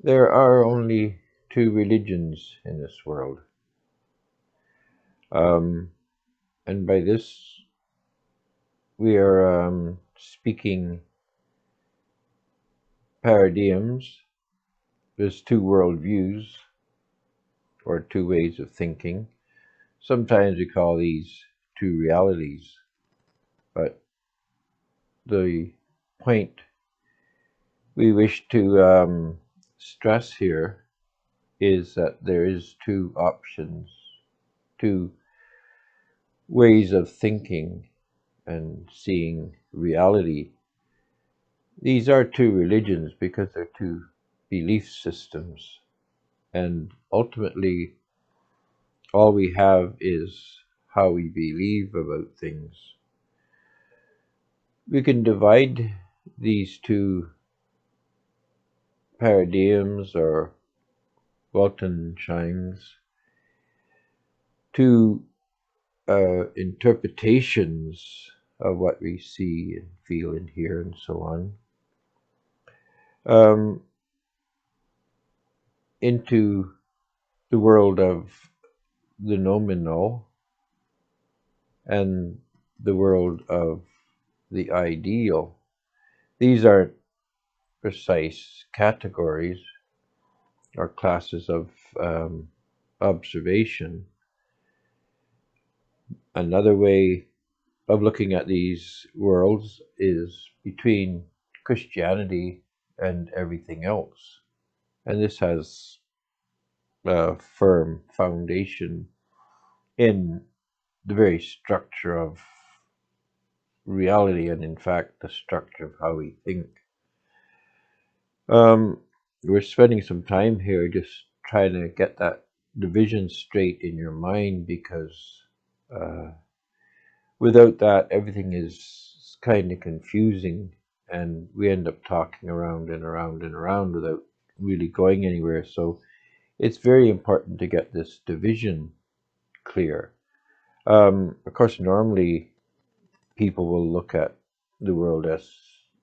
There are only two religions in this world. Um, and by this, we are speaking paradigms. There's two worldviews or two ways of thinking. Sometimes we call these two realities, but the point we wish to stress here is that there is two options, two ways of thinking and seeing reality. These are two religions because they're two belief systems, and ultimately all we have is how we believe about things. We can divide these two paradigms or Weltanschauungs to interpretations of what we see and feel and hear and so on, into the world of the nominal and the world of the ideal. These are precise categories or classes of observation. Another way of looking at these worlds is between Christianity and everything else. And this has a firm foundation in the very structure of reality and, in fact, the structure of how we think. We're spending some time here just trying to get that division straight in your mind because without that, everything is kind of confusing and we end up talking around and around and around without really going anywhere. So it's very important to get this division clear. Of course, normally people will look at the world as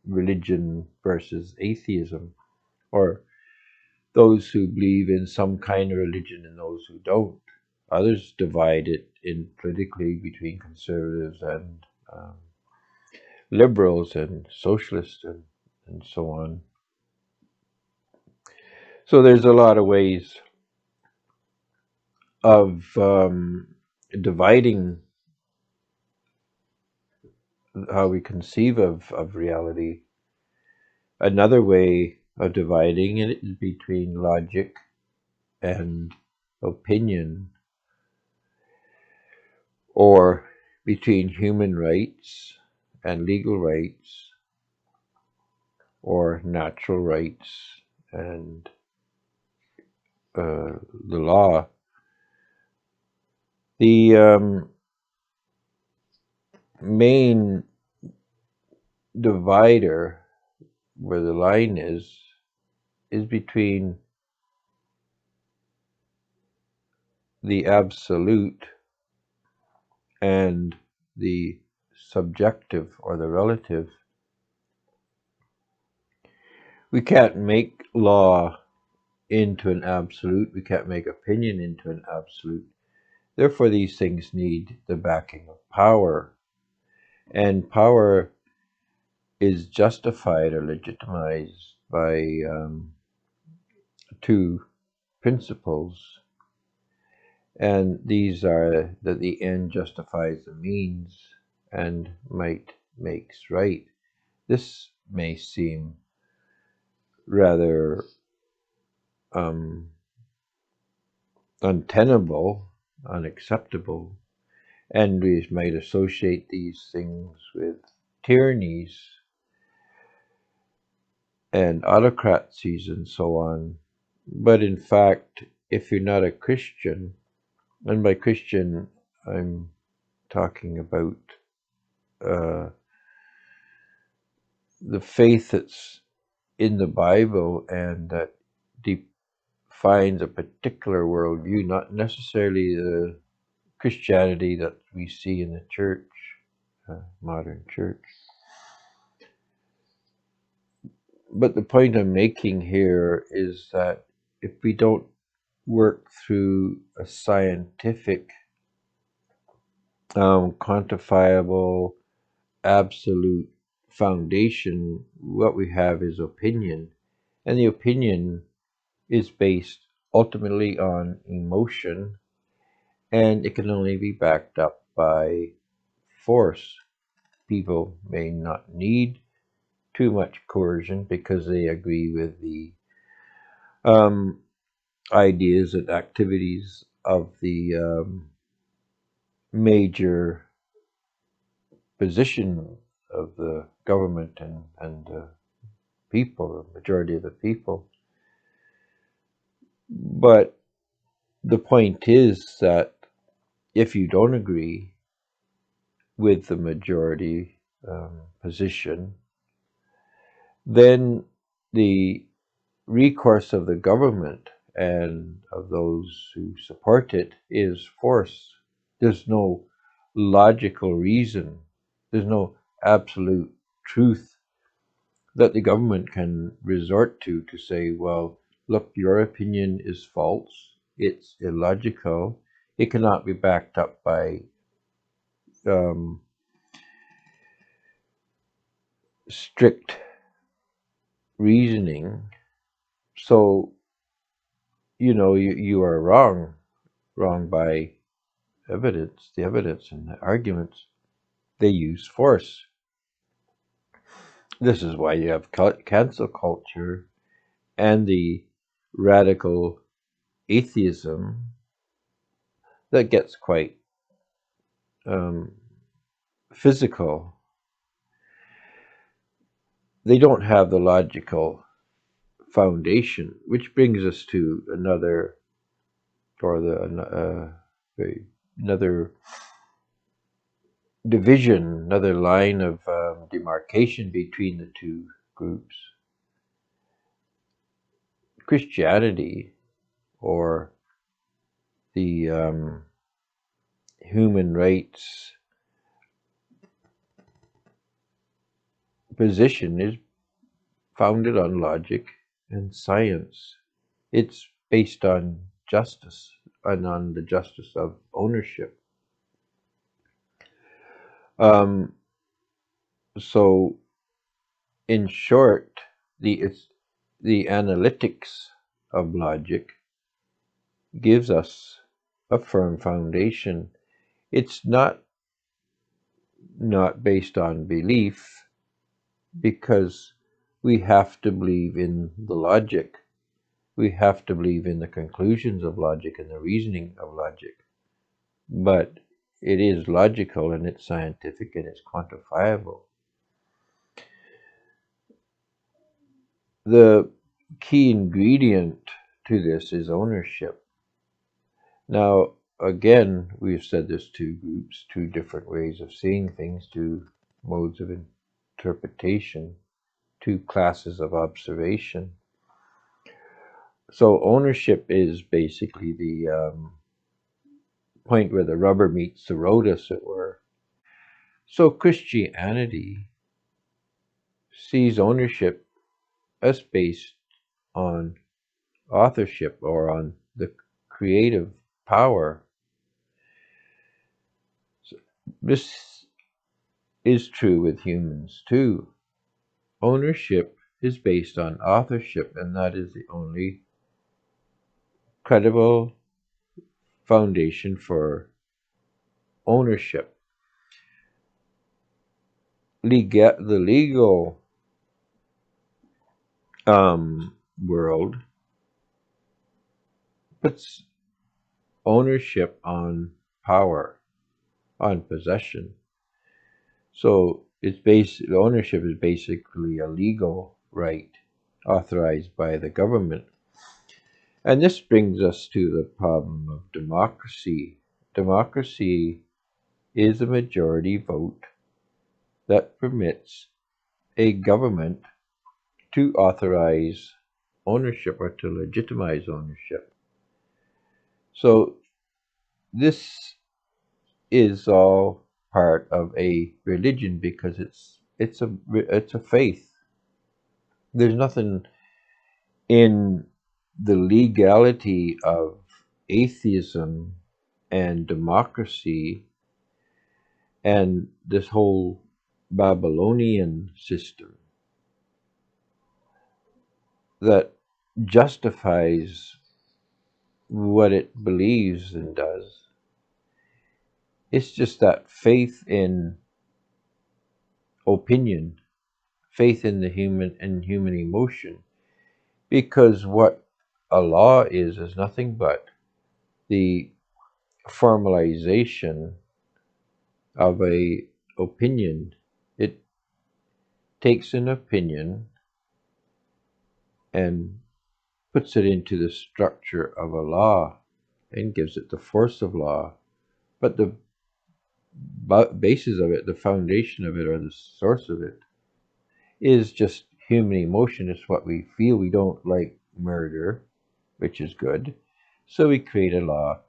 religion versus atheism, or those who believe in some kind of religion and those who don't. Others divide it in politically between conservatives and liberals and socialists and so on. So there's a lot of ways of dividing how we conceive of reality. Another way of dividing it is between logic and opinion, or between human rights and legal rights, or natural rights and the law. The main divider, where the line is between the absolute and the subjective or the relative. We can't make law into an absolute. We can't make opinion into an absolute. Therefore, these things need the backing of power. And power is justified or legitimized by two principles. And these are that the end justifies the means and might makes right. This may seem rather untenable, unacceptable, and we might associate these things with tyrannies and autocracies and so on. But in fact, if you're not a Christian, and by Christian I'm talking about the faith that's in the Bible and that defines a particular worldview, not necessarily the Christianity that we see in the church, modern church. But the point I'm making here is that if we don't work through a scientific, quantifiable, absolute foundation, what we have is opinion. And the opinion is based ultimately on emotion, and it can only be backed up by force. People may not need too much coercion because they agree with the um, ideas and activities of the major position of the government and people, the majority of the people. But the point is that if you don't agree with the majority position, then the recourse of the government and of those who support it is force. There's no logical reason, there's no absolute truth that the government can resort to say, well, look, your opinion is false, it's illogical, it cannot be backed up by um, strict reasoning. So, you are wrong by evidence, the evidence and the arguments. They use force. This is why you have cancel culture and the radical atheism that gets quite um, physical. They don't have the logical foundation, which brings us to another, or another division, another line of demarcation between the two groups. Christianity, or the human rights position, is founded on logic and science. It's based on justice and on the justice of ownership. Um, so, in short, the analytics of logic gives us a firm foundation. It's not based on belief, because we have to believe in the logic. We have to believe in the conclusions of logic and the reasoning of logic. But it is logical and it's scientific and it's quantifiable. The key ingredient to this is ownership. Now, again, we've said there's two groups, two different ways of seeing things, two modes of interpretation, two classes of observation. So ownership is basically the point where the rubber meets the road, as it were. So Christianity sees ownership as based on authorship, or on the creative power. So this is true with humans too. Ownership is based on authorship, and that is the only credible foundation for ownership. The legal world puts ownership on power, on possession. So ownership is basically a legal right authorized by the government. And this brings us to the problem of democracy. Democracy is a majority vote that permits a government to authorize ownership, or to legitimize ownership. So this is all part of a religion, because it's a faith. There's nothing in the legality of atheism and democracy and this whole Babylonian system that justifies what it believes and does. It's just that faith in opinion, faith in the human emotion, because what a law is nothing but the formalization of a opinion. It takes an opinion and puts it into the structure of a law and gives it the force of law. But the basis of it, the foundation of it, or the source of it, is just human emotion. It's what we feel. We don't like murder, which is good. So we create a law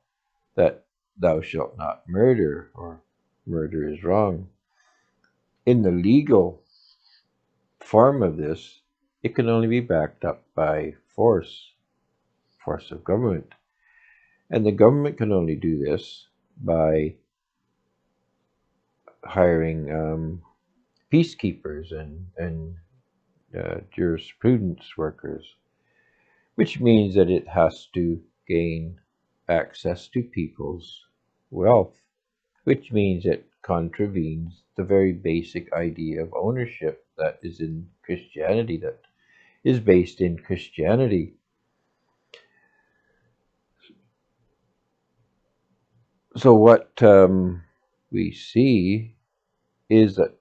that thou shalt not murder, or murder is wrong. In the legal form of this, it can only be backed up by force of government. And the government can only do this by hiring peacekeepers and jurisprudence workers, which means that it has to gain access to people's wealth, which means it contravenes the very basic idea of ownership that is in Christianity, that is based in Christianity. So what we see is that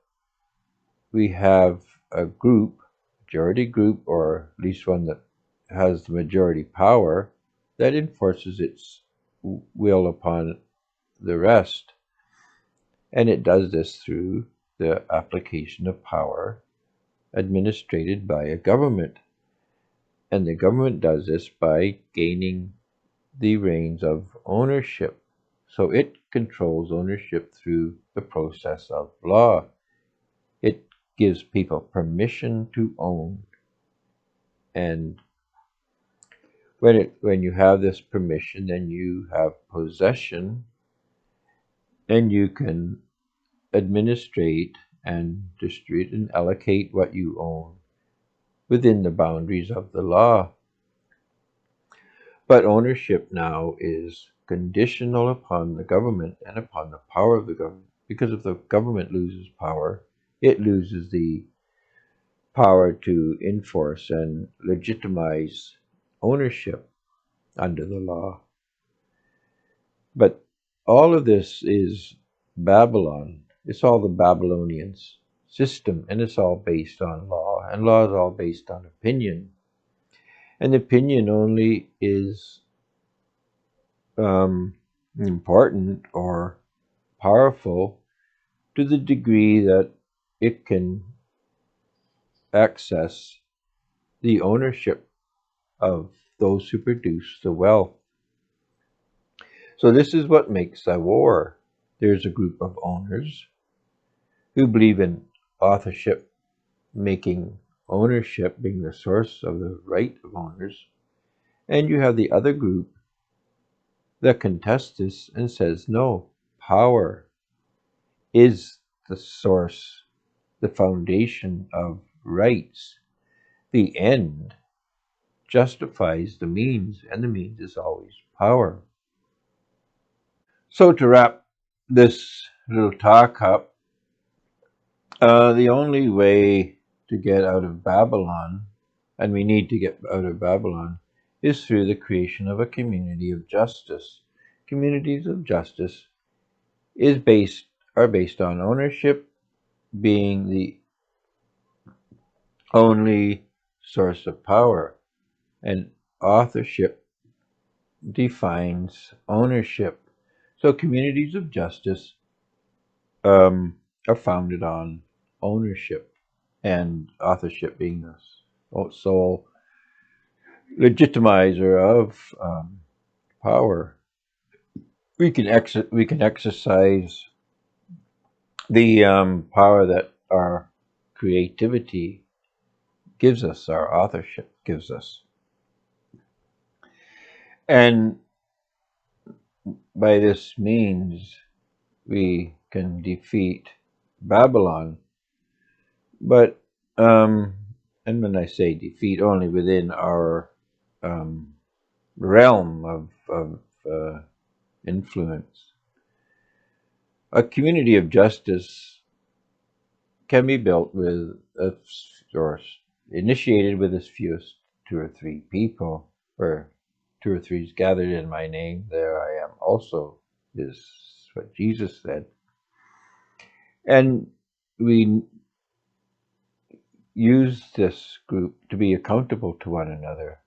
we have a group, majority group, or at least one that has the majority power, that enforces its will upon the rest. And it does this through the application of power administered by a government. And the government does this by gaining the reins of ownership. So it controls ownership through the process of law. It gives people permission to own. And when you have this permission, then you have possession, and you can administrate and distribute and allocate what you own within the boundaries of the law. But ownership now is conditional upon the government and upon the power of the government, because if the government loses power, it loses the power to enforce and legitimize ownership under the law. But all of this is Babylon. It's all the Babylonian system, and it's all based on law, and law is all based on opinion. And opinion only is important or powerful to the degree that it can access the ownership of those who produce the wealth. So this is what makes a war. There's a group of owners who believe in authorship, making ownership being the source of the right of owners. And you have the other group that contests this and says, no, power is the source, the foundation of rights. The end justifies the means, and the means is always power. So to wrap this little talk up, the only way to get out of Babylon, and we need to get out of Babylon, is through the creation of a community of justice. Communities of justice are based on ownership being the only source of power, and authorship defines ownership. So communities of justice are founded on ownership, and authorship being the sole legitimizer of power. We can exercise the power that our creativity gives us, our authorship gives us. And by this means, we can defeat Babylon. But, and when I say defeat, only within our realm of influence. A community of justice can be built with, or initiated with as few as 2 or 3 people, where 2 or 3 is gathered in my name, there I am also, is what Jesus said. And we use this group to be accountable to one another.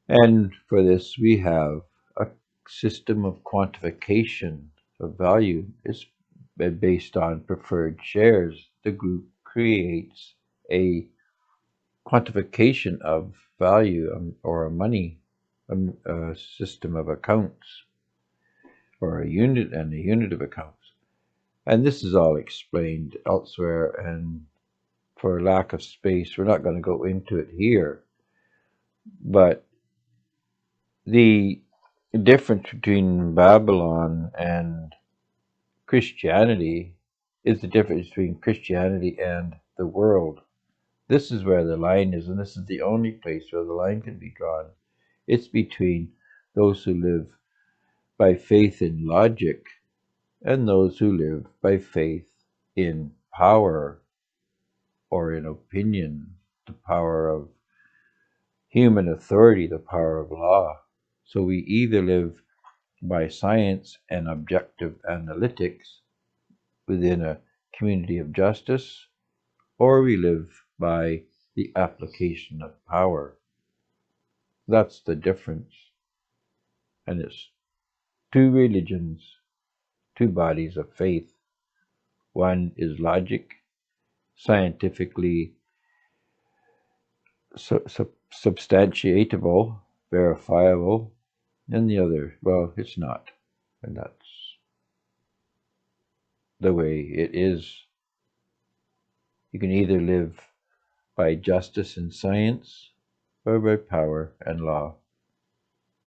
And for this, we have a system of quantification of value. It's based on preferred shares. The group creates a quantification of value, or a money, a system of accounts, or a unit of accounts. And this is all explained elsewhere, and for lack of space, we're not going to go into it here. But the difference between Babylon and Christianity is the difference between Christianity and the world. This is where the line is, and this is the only place where the line can be drawn. It's between those who live by faith in logic and those who live by faith in power, or in opinion, the power of human authority, the power of law. So we either live by science and objective analytics within a community of justice, or we live by the application of power. That's the difference. And it's 2 religions, 2 bodies of faith. One is logic, scientifically substantiatable, verifiable, and the other, well, it's not. And that's the way it is. You can either live by justice and science, or by power and law.